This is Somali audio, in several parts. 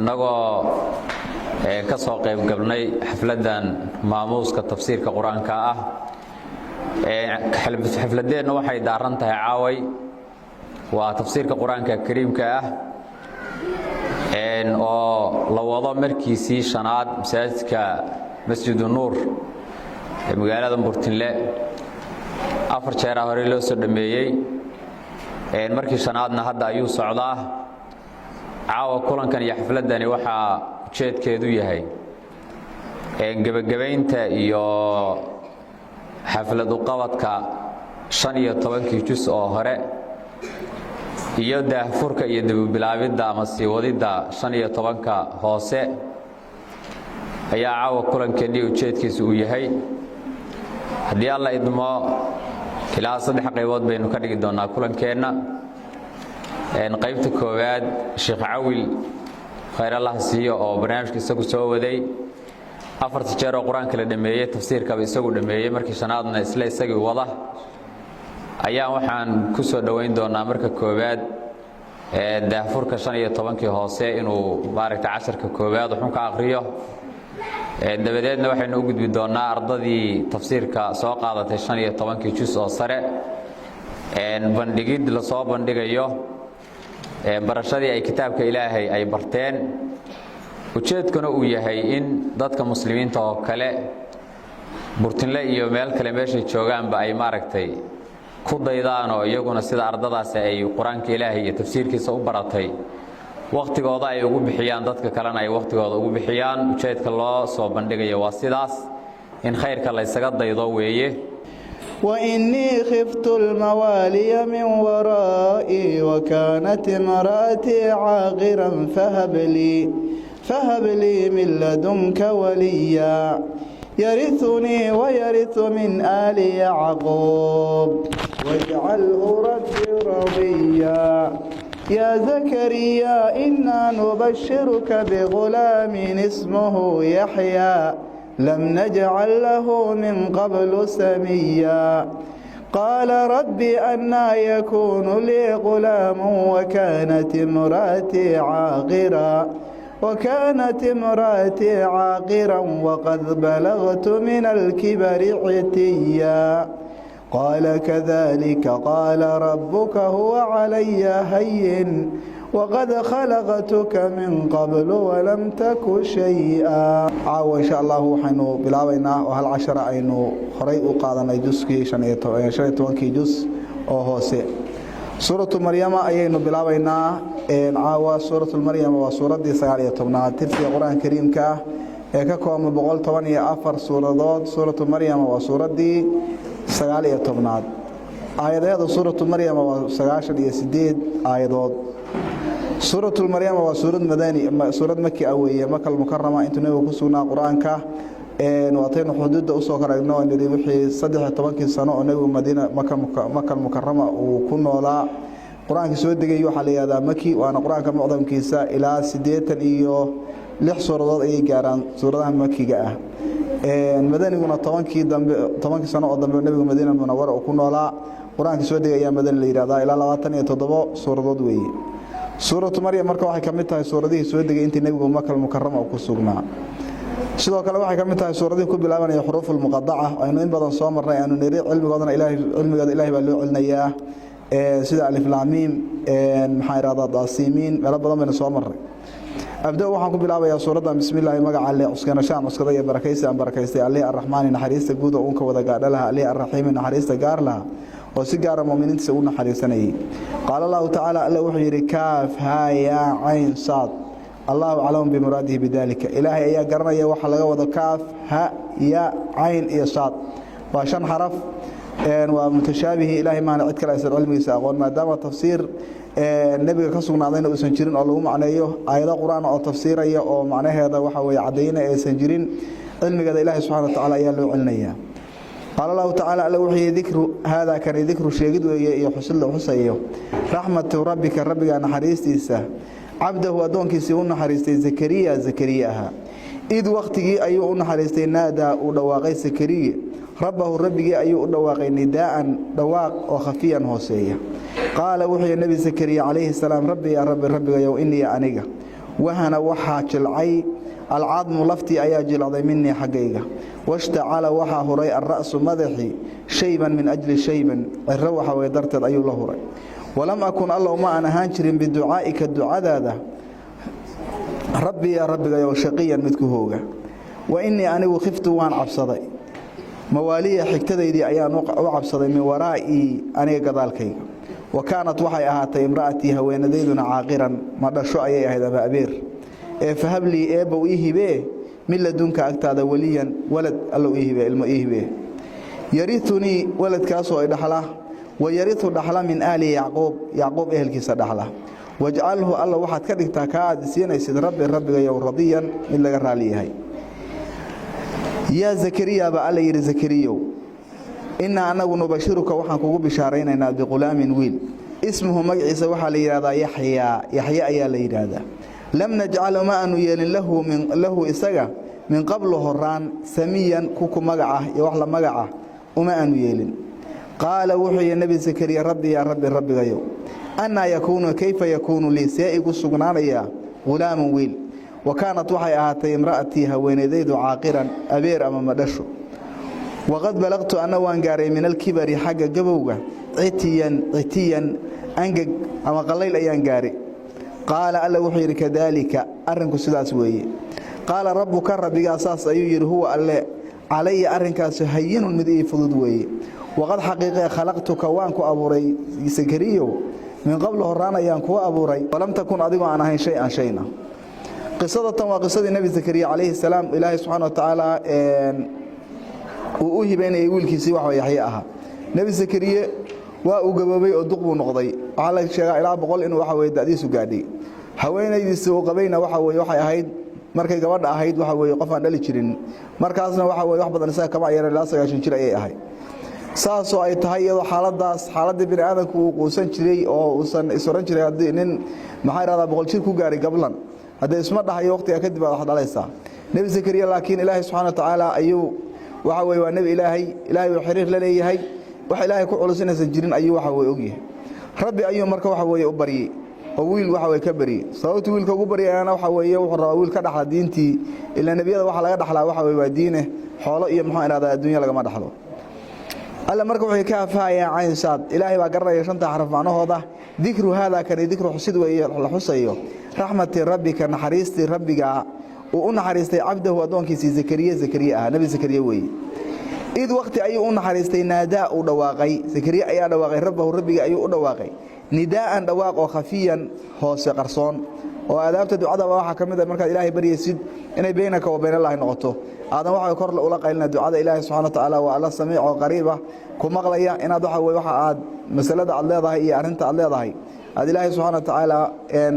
annagoo ka soo qayb galnay xafladan maamuuska tafsiirka quraanka ah xafladeenna waxay daaran tahay caaway waa tafsiirka quraanka kariimka ah oo la wado markiisii shanaad masaajidka Masjid Nuur ee magaalada Burtinle afar jeer hore loo soo dhameeyay markii shanaadna hadda ayuu socdaa caawa kulankan iyo xafladani waxa ujeedkeedu yahay gabagabaynta iyo xafladu qabadka 15 juz oo hore iyo daahfurka iyo dib u bilaabida ama sii wadida 15ka hoose ayaa caawa kulankeedii ujeedkiisu u yahay haddii alla idmo ilaa 3 qaybood baynu ka dhigi doonaa kulankeena qaybta koowaad Sheekh Awil khayr Allah siiyo oo barnaamijkiisa ku soo waday afarta jeer oo quraanka la dhameeyay tafsiirka isagu dhameeyay markii shanaadna isla isagii wada ayaa waxaan ku soo dhaweyn doonaa marka koowaad daahfurka 15kii hoose inuu maaragtay casharka koowaad wuxuu ka aqriyo dabadeedna waxaynu u gudbi doonaa ardadii tafsiirka soo qaadatay 15kii juz oo sare bandhigid la soo bandhigayo barashadii ay kitaabka Ilaahay ay barteen ujeedkuna uu yahay in dadka muslimiinta oo kale Burtinle iyo meel kale meesha joogaanba ay maaragtay ku daydaan oo iyaguna sida ardadaas ay quraanka Ilaahay iyo tafsiirkiisa u baratay waqtigooda ay ugu bixiyaan dadka kalena ay waqtigooda ugu bixiyaan ujeedka loo soo bandhigayo waa sidaas in khayrka la isaga daydo weeye وإني خفت الموالي من ورائي وكانت امرأتي عاقرا فهب لي من لدنك وليا يرثني ويرث من آل يعقوب واجعله ربي رضيا يا زكريا إنا نبشرك بغلام اسمه يحيى لم نجعل له من قبل سميا قال ربي أنى يكون لي غلام وكانت امرأتي عاقرا وقد بلغت من الكبر عتيا قال كذلك قال ربك هو علي هين وقد خلقتك من قبل ولم تك شيئا إن شاء الله وحنو بلاوينا وهل 10 aynu horay u qaadanay juskii 15 juz oo hoose suuratu maryama ayaynu bilaabaynaa caawa suuratu maryama waa suuradii 19aad tirsiga quraanka kariimka ee ka kooban 114 suuradood suuratu maryama waa suuradii 19aad aayadaha suuratu maryama waa 98 aayadood suuratu maryama waa suurad madani suurad makki ah weeye makal mukarrama intuu nabiga ku sugnaa quraanka waataynu xuduudda u soo karagno inay wixii 13 sano oo nabiga Madiina makal mukarrama uu ku noolaa quraanka soo degay waxa la yiraahdaa makki waana quraanka mucdamkiisa ilaa 86 suuradood ay gaaraan suuradaha makkiga ah madaniguna 10 sano oo dambe nabiga Madiina munawwara uu ku noolaa quraanka soo degay ayaa madani la yiraahdaa ilaa 27 suuradood weeye suuratu maryam marka waxay kamid tahay suuradihii soo degay intii nabiga makal mukarrama ku sugnaa sidoo kale waxay kamid tahay suuradihii ku bilaabanaya xuruuful muqaddaca aynu in badan soo marnay aanu niri cilmigoodana ilaahay baa loo cilnayaa sida alif lam mim maxay raada daasimiin meel badan baynu soo marnay abda waxaan ku bilaabayaa suurada bismillaahi magaca alle uskanashaan uskada iyo barakaystay alle arrahmaan naxariista guud oo ka wada gaadhalaha alle arrahiim naxariista gaar laha oo si gaar ah muuminiinta u naxariisanayay qaala allah ta'ala alla wuxuu yiri kaaf ha ya ayn sad الله أعلم بمراده بذلك إلهي أيها قرنا يا وحلا وذا كاف ها يا عين يا صاد وعشان حرف ومتشابه إلهي ما نعد كلا يسر علمي سأقول ما دام تفسير النبي كسرنا علينا وسنجرين اللهم عليه آيات القرآن أو تفسير أو معناه هذا وحوي عدينا سنجرين علمي قد إلهي سبحانه وتعالى يلو علنيا قال الله تعالى لو وحي ذكر هذا كان ذكر شيء يحصل له حسيه رحمة ربك أنا حريستيسه عبده أدونكيسي ونحريستي زكرياها إذ وقتي أيو ونحريستي نادى ودواقي زكريا ربه ربي أيو ودواقي نداء دواق وخفيا هوسيا قال وحي النبي زكريا عليه السلام ربي يا ربي يو إني أنيقا وهنا وحا جلعي العظم لفتي أيا جلعي مني حقيقة واشتعل وحا هري الرأس مدحي شيبا من أجل شيبا الروح ويدرت أي الله هري ولم أكن الله ما أنا هانشر بدعائك الدعاء ذا ربي يا ربي يا شقيا متكهوغا وإني أنا وخفت وان عبصدي موالي حكتدي أيان وعبصدي من ورائي أنا قدالكي وكانت وحي أهاتي امرأتي هوينديدنا عاقرا ما شو أي هذا بأبير فهب لي أبو إيه به من لدنك أكتاد وليا ولد الله إيه به الم إيه به يرثني ولد كاسو دحله ويرث دحله من آل يعقوب أهل كيس دحله واجعله الله واحد كدغتا كاد سينيسد ربي يا رضيا من لغا راليهي يا زكريا بقى يري زكريا إن أنا نبشرك وحن كوغو بشاريننا بغلام ويل اسمه مجعيس وحا ليرادا يحيى أيا ليرادا لم نجعل ما أنو يلن له إساقا من قبل هران سميا كوكو مجعه يوحلا مجعه وما أنو يلن قال وحي النبي زكريا ربي يا ربي غيو أنا يكون كيف يكون لي سائق السجنانية غلام ويل وكانت وحي أهاتي امرأتي هوينديد عاقرا أبير أمام مدشو وقد بلغت أنا وانقاري من الكبر حق جبوغا عتيا أنقق أما قليل أيان قاري قال ألا وحي كذلك أرنك سداس وي قال ربك ربك أساس أيير هو ألا علي أرنك سهين مدئي فضد وي وقد حقيقة خلقتك وانك أبوري زكريا من قبل هران أيان كو أبوري ولم تكن أضيب عنها شيئا قصة وقصة النبي زكريا عليه السلام إلهي سبحانه وتعالى وأوهي بين يقول كيسي وحوى يحيئها نبي زكريا وأقبابي أدقب نقضي على الشيء إلى بقول إنه وحوى يدعديس وقادي حوينا يدسوا قبينا وحوى يوحي أهيد markay gabadha ahayd waxa weey qof aan dhali jirin markaasna waxa weey wax badan isaga kama yar ilaa 9 jir ay ahayd saasoo ay tahay iyadoo xaaladda bini aadamku uu quusan jiray oo uusan isoran jiray hadii nin maxay raada 100 jir ku gaaray gablan hadii isma dhahayo waqtiga kadib wax dhalaysa nabi zakariya laakiin ilaahay subhanahu wa ta'ala ayuu waxa weey waa nabi ilaahay oo xiriir la leeyahay wax ilaahay ku culusinaysan jirin ayuu waxa weey ogyahay rabbi ayuu marka waxa weey u bariyay wiil waxa way ka bari sababtu wiilka ugu bariyana waxa weeye wuxuu rabaa wiil ka dhaxla diintii ila nabiyada waxa laga dhaxlaa waxa way waa diine xoolo iyo maxaa iraada adduunyo laga ma dhaxlo alla marka wuxuu ka afaaya caan saad ilaahay baa garay shanta xaraf macnahooda dhikru hada kan dhikru xusid weeye la xusayo rahmati rabbika naxariisti rabbiga oo naxariistay abdahu adoonkiisa zakariya nabi zakariya weeye id waqti ayuu u naxariistay naadaa u dhawaaqay zakariya ayaa dhawaaqay rabbiga ayuu u dhawaaqay نداء دواق خفيا هو قرصون وادابته دعاء waxa kamid marka ilaahay bariyaysid inay beenaka oo been Allah noqoto aadan waxa kor la qaylina ducada ilaahay subhanahu wa ta'ala waa alla samiic oo qariiba ku maqlaya inaad waxa aad masalada aad leedahay iyo arinta aad leedahay aad ilaahay subhanahu wa ta'ala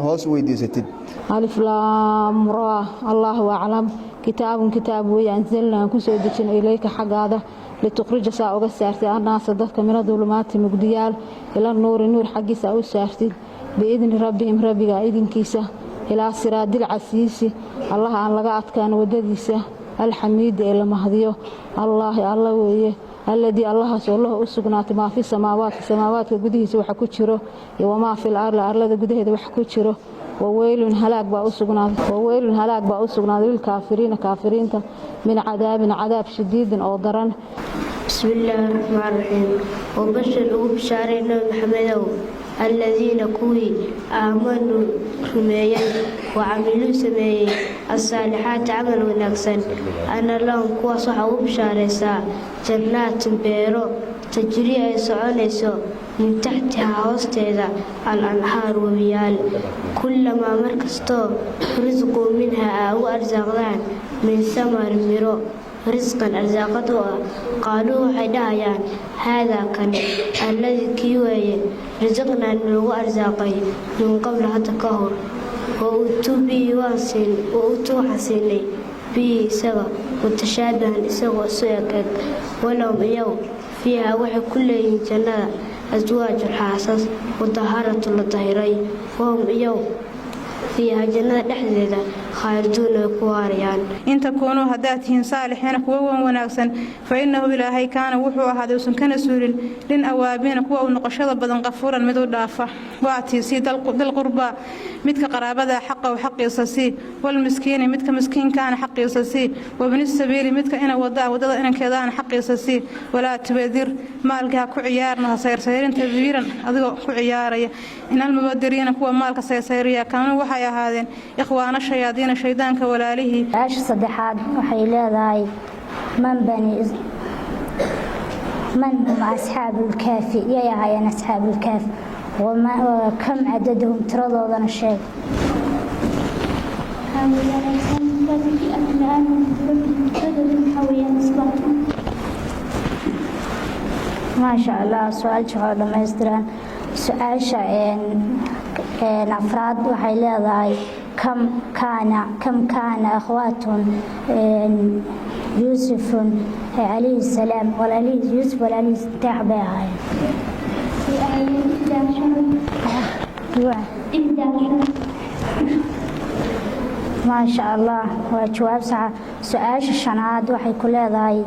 hoos weydiisatid alif lam ra Allahu a'lam كتاب وينزلنا كسو دجن إليك حقاده لتخرج ساعة سارتي الناس ضدك من الظلمات مقديال إلى النور حق ساعة سارتي بإذن ربهم ربك إذن كيسة إلى صراط العزيز الله أن لقعت كان ودديسة الحميد إلى مهديه الله ويه الذي الله سؤاله أسقنات ما في السماوات قديه وحكوشره وما في الأرض قديه وحكوشره وويل هلاك بأسقنا للكافرين من عذاب شديد أو ضرن بسم الله الرحمن الرحيم وبشر بشارين محمد الذين كوي آمنوا رميا وعملوا سميا الصالحات عمل ونقصا أنا لهم كوا صحوا بشاريسا جنات بيرو تجري سعونيسو من تحتها وسطها الأنهار وبيال كلما مركزتو رزقوا منها أو أرزاقان من ثمر مرو رزقا أرزاقته قالوا حدايان هذا كان الذي كيوي رزقنا من أرزاقي من قبل حتى كهر وأتوا به وأتوا حسيني به سوا وتشابها سوا سيكك ولهم يوم فيها وحي كل جنة أزواج الحاسس وطهارة للطهيرين وهم يوم فيها جنة حديدة خالدون كواريان إن تكونوا هداتهم صالحين كوا وناكسا فإنه إلهي كان وحوا هذا وسن كان سور لن أوابين كوا ونقشة بدن غفورا مدو دافع واتي سيد القربى متك قرابة حقه وحق يصصي والمسكين متك مسكين كان حق يصصي وابن السبيل متك إنا وضع إنا كذا حق يصصي ولا تبذر مالك كعيارنا صير سيرين تبذيرا أذو كعيارية إن المبادرين كوا مالك سيريا كانوا وحيا هذين إخوان الشياطين الشيطان كولاله عاش صدحات وحيلا ذاي من هم أصحاب الكافي يا هاي أصحاب الكافي وكم عددهم ترضوا الشيء ما شاء الله سؤال شغال ما يستران سؤال شأن أفراد وحيلا ذاي كم كان أخوات يوسف عليه السلام والعلي يوسف والعلي تعبها ما شاء الله وجواب ساعة سؤال الشنعات وحي كل ذاي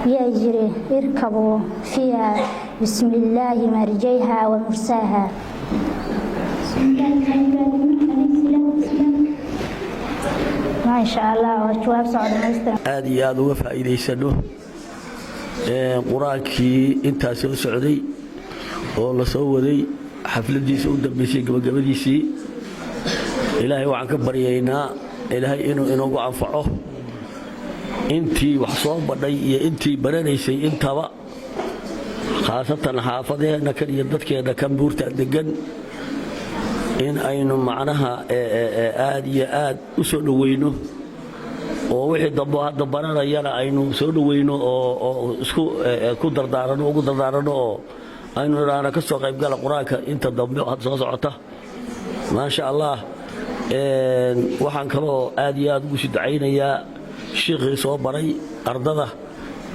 يجري اركبوا فيها بسم الله مرجيها ومرساها ما شاء الله وجواب سعد مستر هذه هذا وفاء إليه سنه قرآنكي انت سعودي والله صوري حفلة دي سعود بيسي قبل ديسي إلهي وعن كبرينا إلهي إنه عنفعه انتي وحصوب بدي انتي بنانيسي انت بقى خاصة حافظها نكر يدك هذا كم بورت الدجن إن أينو معناها آد وصل وينه وواحد ضبنا يلا أينو وصل وينه أو سكو كدر دارنا وكدر دارنا أينو رانا كسر قيب قال قراك أنت ضبنا هذا صعته ما شاء الله وحن كلو آد وشد عينا يا شيخ صوبري أرضه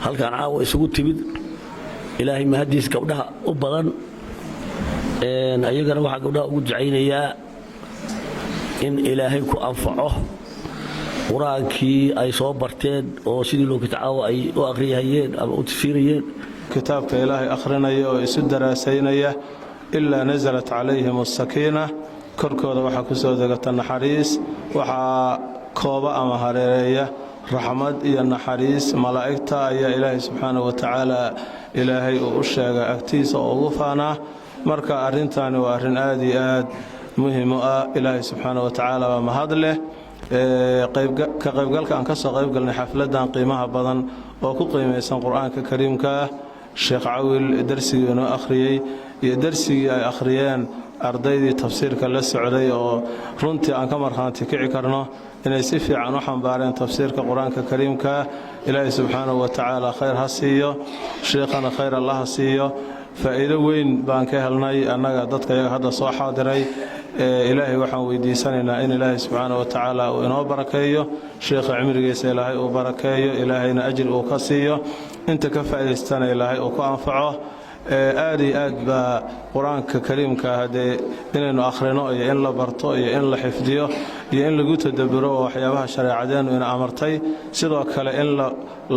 هل كان عاو يسقط تبد إلهي ما هديس كونها أبدا أيقنا waxaa gabdhaha ugu jacaynayaa in ilaahay ku anfaco quraankii ay soo barteen oo sidii loo kitaawo ay u aqriyayeen ama u tafsiiriyeen kitaabka ilaahay akhrinaya oo isu daraasaynaya illa nazalat alayhim as-sakina korkooda waxa ku soo degata naxariis waxa kooba ama hareereeya raxmad iyo naxariis malaa'igta ayaa ilaahay subhanahu wa ta'ala ilaahay u sheegay agtiisa oo ugu faana marka arintani waa arin aad iyo aad muhiim u ah ilaahay subhanahu wa ta'ala ma hadle qaybgalka aan ka soo qaybgalnay xafladan qiimaha badan oo ku qiimeysan quraanka kariimka sheekh Awil darsiga inoo akhriyay iyo darsiga ay akhriyeen ardaydii tafsiirka la socday oo runtii aan ka marxaanti kici karno inay si fiican u xambaareen tafsiirka quraanka kariimka ilaahay subhanahu wa ta'ala khayr hasiyo sheekhana khayr Allah hasiyo faa'iido weyn baan ka helnay annaga dadka iyaga hadda soo xaadiray ilaahay waxaan weydiisanaynaa in ilaahay subhanahu wa ta'ala uu inoo barakeeyo sheekha cimrigiisa ilaahay uu barakeeyo ilaahayna ajir uu ka siiyo inta ka faa'iideystana ilaahay uu ku anfaco aad iyo aad baa quraanka kariimka hadee inaynu akhrino iyo in la barto iyo in la xifdiyo iyo in lagu tadabburo waxyaabaha shariicadeenu ina amartay sidoo kale in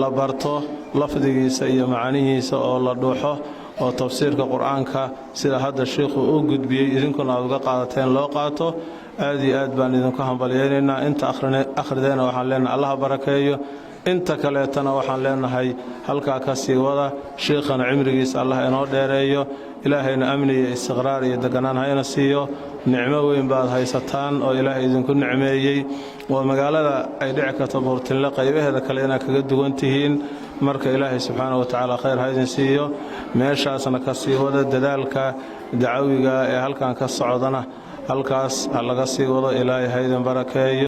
la barto lafdigiisa iyo macnihiisa oo la dhuuxo oo tafsiirka quraanka sida hadda sheekhu uu gudbiyay idinkuna aad uga qaadateen loo qaato aad iyo aad baan idinku hambalyeeynaa inta akhrideena waxaan leenahay Allah barakeeyo inta kale tana waxaan leenahay halka ka sii wada sheekhana cimrigiisa Allah inoo dheereeyo ilaahayna amni iyo istiqraar iyo deganaan hayna siiyo nicmo weyn baad haysataan oo ilaahay idinku nicmeeyay oo magaalada ay dhici karto Buurtinle qaybaheeda kale inaad kaga duwan tihiin marka ilaahay subhanahu wa ta'ala khayr haydin siiyo meeshaasna ka sii wada dadaalka dacawiga ee halkan ka socdana halkaas laga sii wado ilaahay haydin barakeeyo